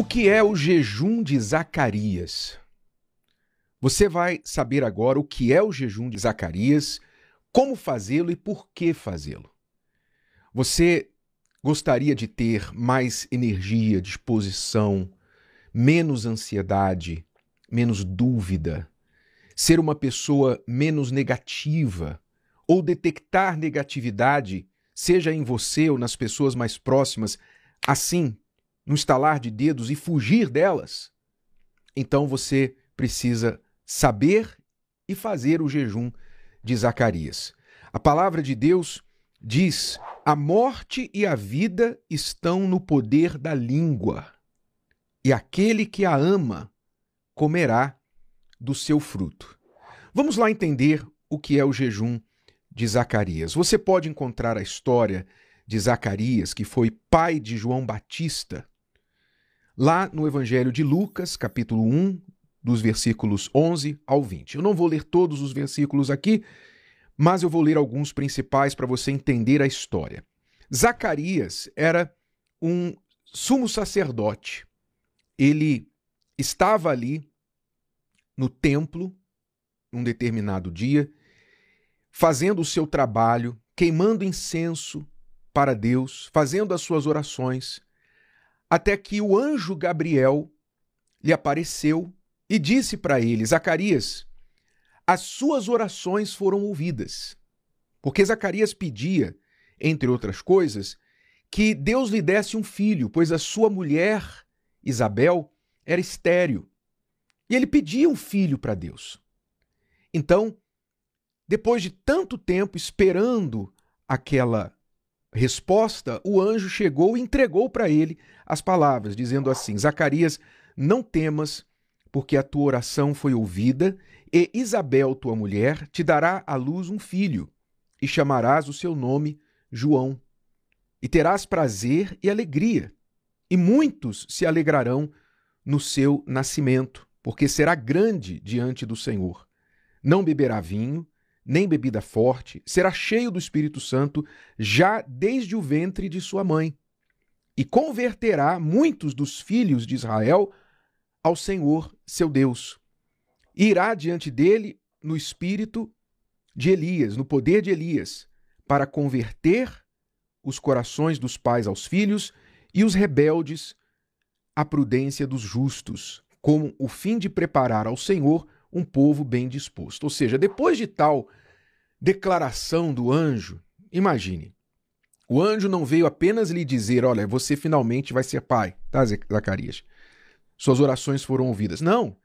O que é o jejum de Zacarias? Você vai saber agora o que é o jejum de Zacarias, como fazê-lo e por que fazê-lo. Você gostaria de ter mais energia, disposição, menos ansiedade, menos dúvida, ser uma pessoa menos negativa ou detectar negatividade, seja em você ou nas pessoas mais próximas, assim, no estalar de dedos e fugir delas? Então você precisa saber e fazer o jejum de Zacarias. A palavra de Deus diz: a morte e a vida estão no poder da língua, e aquele que a ama comerá do seu fruto. Vamos lá entender o que é o jejum de Zacarias. Você pode encontrar a história de Zacarias, que foi pai de João Batista, lá no Evangelho de Lucas, capítulo 1, dos versículos 11 ao 20. Eu não vou ler todos os versículos aqui, mas eu vou ler alguns principais para você entender a história. Zacarias era um sumo sacerdote. Ele estava ali no templo, num determinado dia, fazendo o seu trabalho, queimando incenso para Deus, fazendo as suas orações, até que o anjo Gabriel lhe apareceu e disse para ele: Zacarias, as suas orações foram ouvidas. Porque Zacarias pedia, entre outras coisas, que Deus lhe desse um filho, pois a sua mulher, Isabel, era estéril. E ele pedia um filho para Deus. Então, depois de tanto tempo esperando aquela resposta, o anjo chegou e entregou para ele as palavras, dizendo assim: Zacarias, não temas, porque a tua oração foi ouvida, e Isabel, tua mulher, te dará à luz um filho, e chamarás o seu nome João. E terás prazer e alegria, e muitos se alegrarão no seu nascimento, porque será grande diante do Senhor. Não beberá vinho, nem bebida forte, será cheio do Espírito Santo já desde o ventre de sua mãe, e converterá muitos dos filhos de Israel ao Senhor, seu Deus. E irá diante dele no espírito de Elias, no poder de Elias, para converter os corações dos pais aos filhos e os rebeldes à prudência dos justos, com o fim de preparar ao Senhor um povo bem disposto. Ou seja, depois de tal declaração do anjo, imagine, o anjo não veio apenas lhe dizer: olha, você finalmente vai ser pai, tá, Zacarias? Suas orações foram ouvidas. Não,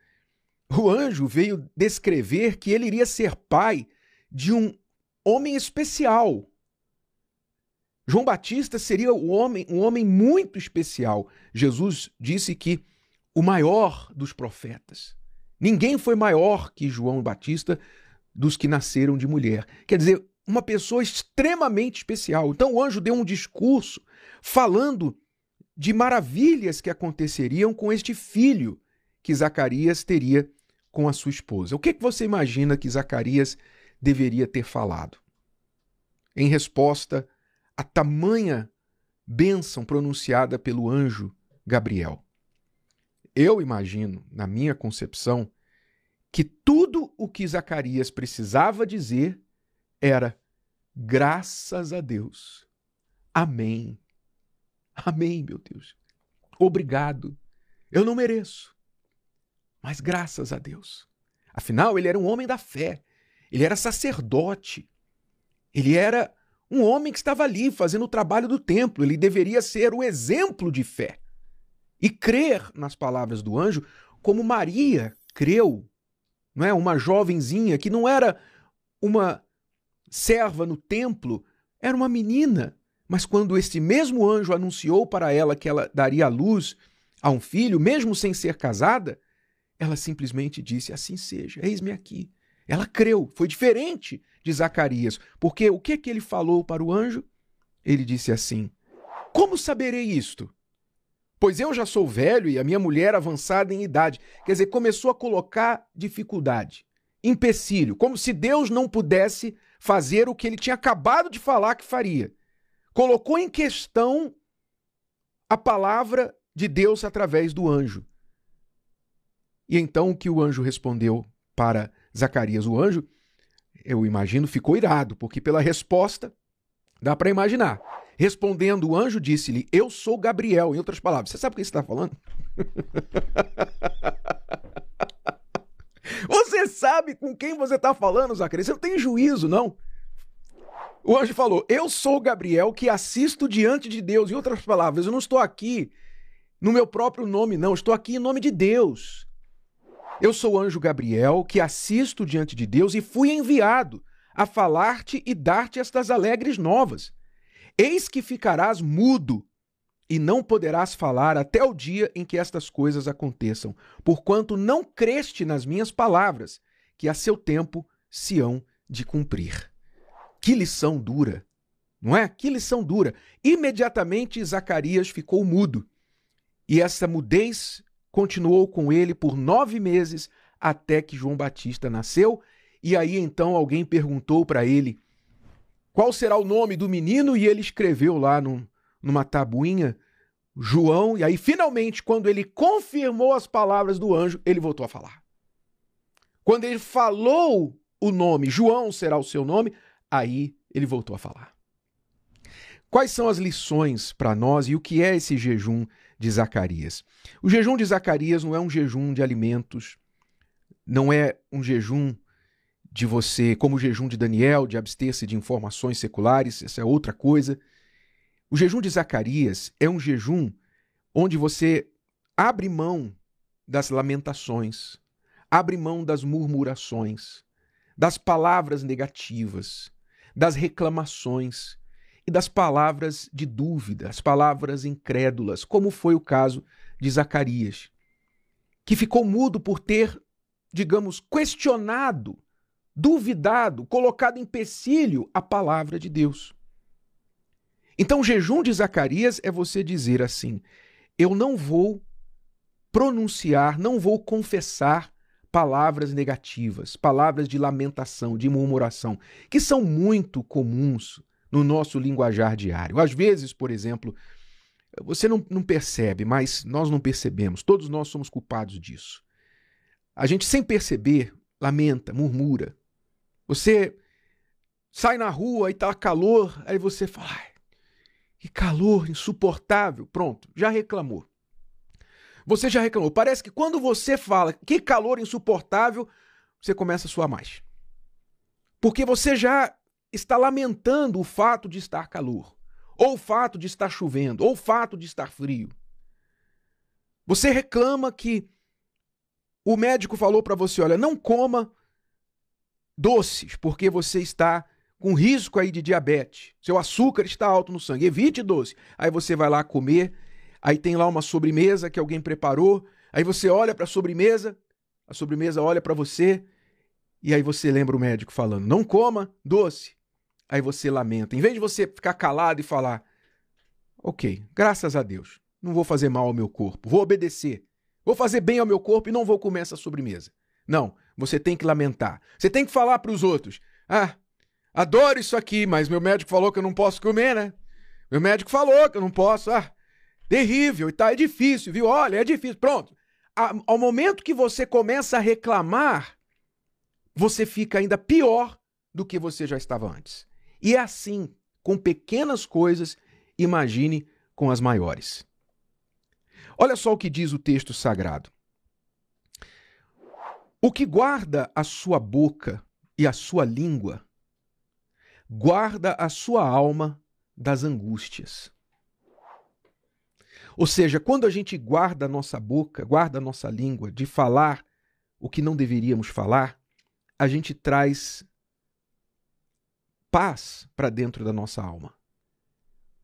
o anjo veio descrever que ele iria ser pai de um homem especial. João Batista seria um homem muito especial. Jesus disse que o maior dos profetas. Ninguém foi maior que João Batista dos que nasceram de mulher. Quer dizer, uma pessoa extremamente especial. Então o anjo deu um discurso falando de maravilhas que aconteceriam com este filho que Zacarias teria com a sua esposa. O que você imagina que Zacarias deveria ter falado? Em resposta a tamanha bênção pronunciada pelo anjo Gabriel. Eu imagino, na minha concepção, que tudo o que Zacarias precisava dizer era: graças a Deus. Amém. Amém, meu Deus. Obrigado. Eu não mereço, mas graças a Deus. Afinal, ele era um homem da fé. Ele era sacerdote. Ele era um homem que estava ali fazendo o trabalho do templo. Ele deveria ser o exemplo de fé e crer nas palavras do anjo, como Maria creu, não é? Uma jovenzinha que não era uma serva no templo, era uma menina. Mas quando este mesmo anjo anunciou para ela que ela daria à luz a um filho, mesmo sem ser casada, ela simplesmente disse: assim seja, eis-me aqui. Ela creu, foi diferente de Zacarias, porque o que ele falou para o anjo? Ele disse assim: como saberei isto? Pois eu já sou velho e a minha mulher avançada em idade. Quer dizer, começou a colocar dificuldade, empecilho, como se Deus não pudesse fazer o que ele tinha acabado de falar que faria. Colocou em questão a palavra de Deus através do anjo. E então o que o anjo respondeu para Zacarias? O anjo, eu imagino, ficou irado, porque pela resposta dá para imaginar. Respondendo, o anjo disse-lhe: eu sou Gabriel. Em outras palavras, você sabe o que você está falando? Você sabe com quem você está falando, Zacarias? Você não tem juízo, não. O anjo falou: eu sou Gabriel que assisto diante de Deus. Em outras palavras, eu não estou aqui no meu próprio nome, não. Estou aqui em nome de Deus. Eu sou o anjo Gabriel que assisto diante de Deus e fui enviado a falar-te e dar-te estas alegres novas. Eis que ficarás mudo e não poderás falar até o dia em que estas coisas aconteçam, porquanto não creste nas minhas palavras, que a seu tempo se hão de cumprir. Que lição dura, não é? Que lição dura. Imediatamente Zacarias ficou mudo, e essa mudez continuou com ele por 9 meses, até que João Batista nasceu. E aí então alguém perguntou para ele qual será o nome do menino, e ele escreveu lá numa tabuinha João, e aí finalmente, quando ele confirmou as palavras do anjo, ele voltou a falar. Quando ele falou o nome, João será o seu nome, aí ele voltou a falar. Quais são as lições para nós e o que é esse jejum de Zacarias? O jejum de Zacarias não é um jejum de alimentos, não é um jejum de você, como o jejum de Daniel, de abster-se de informações seculares, essa é outra coisa. O jejum de Zacarias é um jejum onde você abre mão das lamentações, abre mão das murmurações, das palavras negativas, das reclamações e das palavras de dúvida, as palavras incrédulas, como foi o caso de Zacarias, que ficou mudo por ter, digamos, questionado, duvidado, colocado em empecilho a palavra de Deus. Então, o jejum de Zacarias é você dizer assim: eu não vou pronunciar, não vou confessar palavras negativas, palavras de lamentação, de murmuração, que são muito comuns no nosso linguajar diário. Às vezes, por exemplo, você não percebe, mas nós não percebemos, todos nós somos culpados disso. A gente, sem perceber, lamenta, murmura. Você sai na rua e tá calor, aí você fala: ai, que calor insuportável. Pronto, já reclamou. Você já reclamou. Parece que quando você fala que calor insuportável, você começa a suar mais. Porque você já está lamentando o fato de estar calor, ou o fato de estar chovendo, ou o fato de estar frio. Você reclama que o médico falou para você: olha, não coma doces, porque você está com risco aí de diabetes. Seu açúcar está alto no sangue, evite doce. Aí você vai lá comer, aí tem lá uma sobremesa que alguém preparou, aí você olha para a sobremesa olha para você, e aí você lembra o médico falando: não coma doce. Aí você lamenta. Em vez de você ficar calado e falar: ok, graças a Deus, não vou fazer mal ao meu corpo, vou obedecer, vou fazer bem ao meu corpo e não vou comer essa sobremesa. Não, você tem que lamentar. Você tem que falar para os outros: ah, adoro isso aqui, mas meu médico falou que eu não posso comer, né? Meu médico falou que eu não posso. Ah, terrível, e tá, é difícil, viu? Olha, é difícil. Pronto. Ao momento que você começa a reclamar, você fica ainda pior do que você já estava antes. E é assim, com pequenas coisas, imagine com as maiores. Olha só o que diz o texto sagrado. O que guarda a sua boca e a sua língua, guarda a sua alma das angústias. Ou seja, quando a gente guarda a nossa boca, guarda a nossa língua de falar o que não deveríamos falar, a gente traz paz para dentro da nossa alma.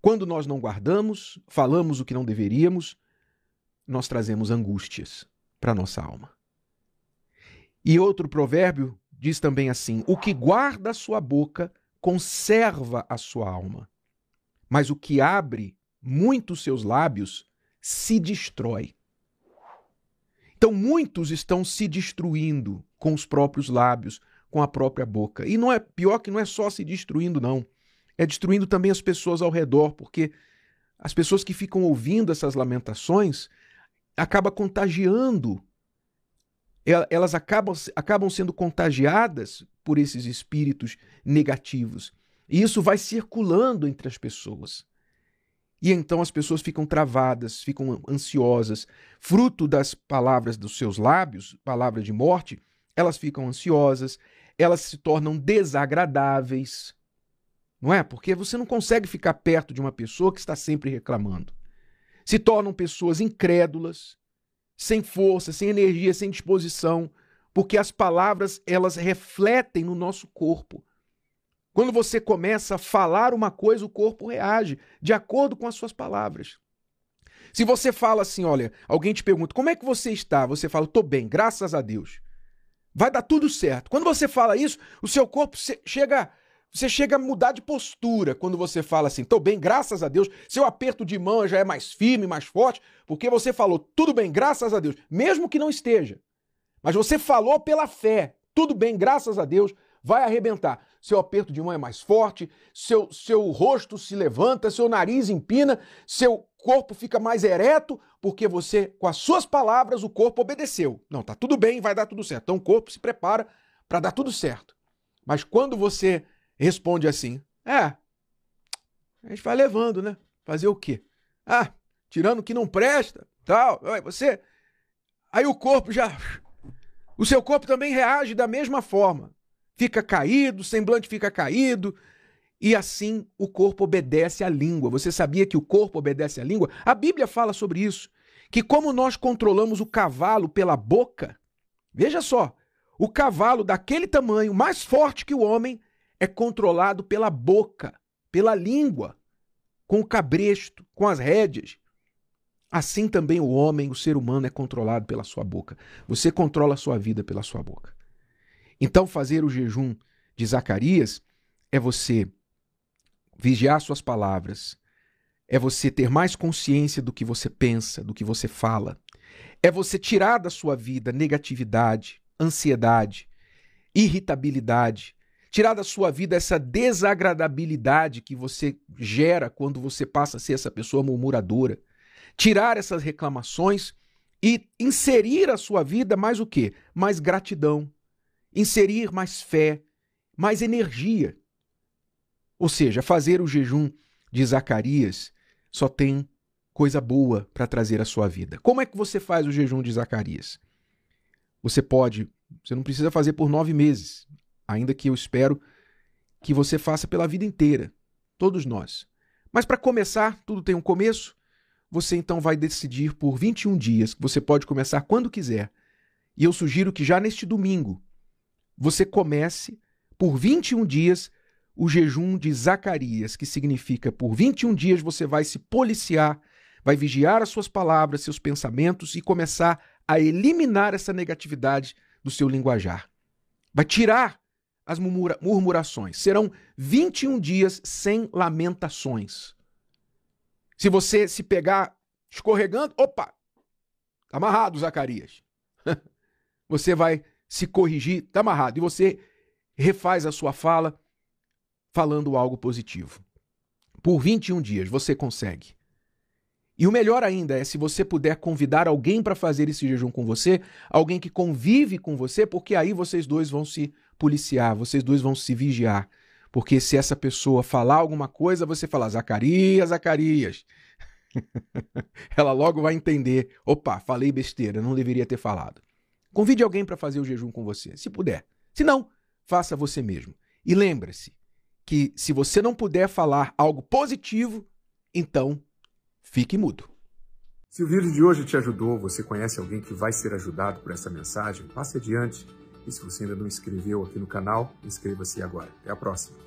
Quando nós não guardamos, falamos o que não deveríamos, nós trazemos angústias para a nossa alma. E outro provérbio diz também assim: o que guarda a sua boca conserva a sua alma, mas o que abre muito seus lábios se destrói. Então muitos estão se destruindo com os próprios lábios, com a própria boca. E não é pior que não é só se destruindo, não. É destruindo também as pessoas ao redor, porque as pessoas que ficam ouvindo essas lamentações acabam contagiando. Elas acabam sendo contagiadas por esses espíritos negativos. E isso vai circulando entre as pessoas. E então as pessoas ficam travadas, ficam ansiosas. Fruto das palavras dos seus lábios, palavra de morte, elas ficam ansiosas, elas se tornam desagradáveis. Não é? Porque você não consegue ficar perto de uma pessoa que está sempre reclamando. Se tornam pessoas incrédulas, sem força, sem energia, sem disposição, porque as palavras, elas refletem no nosso corpo. Quando você começa a falar uma coisa, o corpo reage de acordo com as suas palavras. Se você fala assim, olha, alguém te pergunta, como é que você está? Você fala, estou bem, graças a Deus. Vai dar tudo certo. Quando você fala isso, o seu corpo você chega a mudar de postura quando você fala assim, estou bem, graças a Deus. Seu aperto de mão já é mais firme, mais forte, porque você falou, tudo bem, graças a Deus, mesmo que não esteja. Mas você falou pela fé, tudo bem, graças a Deus, vai arrebentar. Seu aperto de mão é mais forte, seu rosto se levanta, seu nariz empina, seu corpo fica mais ereto, porque você, com as suas palavras, o corpo obedeceu. Não, tá tudo bem, vai dar tudo certo. Então o corpo se prepara para dar tudo certo. Mas quando você responde assim, a gente vai levando, né? Fazer o quê? Tirando o que não presta, tal, você... Aí o seu corpo também reage da mesma forma. Fica caído, o semblante fica caído, e assim o corpo obedece à língua. Você sabia que o corpo obedece à língua? A Bíblia fala sobre isso, que como nós controlamos o cavalo pela boca, veja só, o cavalo daquele tamanho, mais forte que o homem, é controlado pela boca, pela língua, com o cabresto, com as rédeas. Assim também o homem, o ser humano, é controlado pela sua boca. Você controla a sua vida pela sua boca. Então, fazer o jejum de Zacarias é você vigiar suas palavras, é você ter mais consciência do que você pensa, do que você fala, é você tirar da sua vida negatividade, ansiedade, irritabilidade, tirar da sua vida essa desagradabilidade que você gera quando você passa a ser essa pessoa murmuradora, tirar essas reclamações e inserir a sua vida mais o quê? Mais gratidão. Inserir mais fé, mais energia. Ou seja, fazer o jejum de Zacarias só tem coisa boa para trazer à sua vida. Como é que você faz o jejum de Zacarias? Você não precisa fazer por 9 meses, ainda que eu espero que você faça pela vida inteira, todos nós. Mas para começar, tudo tem um começo, você então vai decidir por 21 dias, que você pode começar quando quiser. E eu sugiro que já neste domingo, você comece por 21 dias o jejum de Zacarias, que significa por 21 dias você vai se policiar, vai vigiar as suas palavras, seus pensamentos e começar a eliminar essa negatividade do seu linguajar. Vai tirar as murmurações. Serão 21 dias sem lamentações. Se você se pegar escorregando, opa, tá amarrado, Zacarias. Você vai se corrigir, tá amarrado. E você refaz a sua fala falando algo positivo. Por 21 dias você consegue. E o melhor ainda é se você puder convidar alguém para fazer esse jejum com você, alguém que convive com você, porque aí vocês dois vão se policiar, vocês dois vão se vigiar. Porque se essa pessoa falar alguma coisa, você fala, Zacarias, Zacarias. Ela logo vai entender, opa, falei besteira, não deveria ter falado. Convide alguém para fazer o jejum com você, se puder. Se não, faça você mesmo. E lembre-se que se você não puder falar algo positivo, então fique mudo. Se o vídeo de hoje te ajudou, você conhece alguém que vai ser ajudado por essa mensagem, passe adiante. E se você ainda não inscreveu aqui no canal, inscreva-se agora. Até a próxima.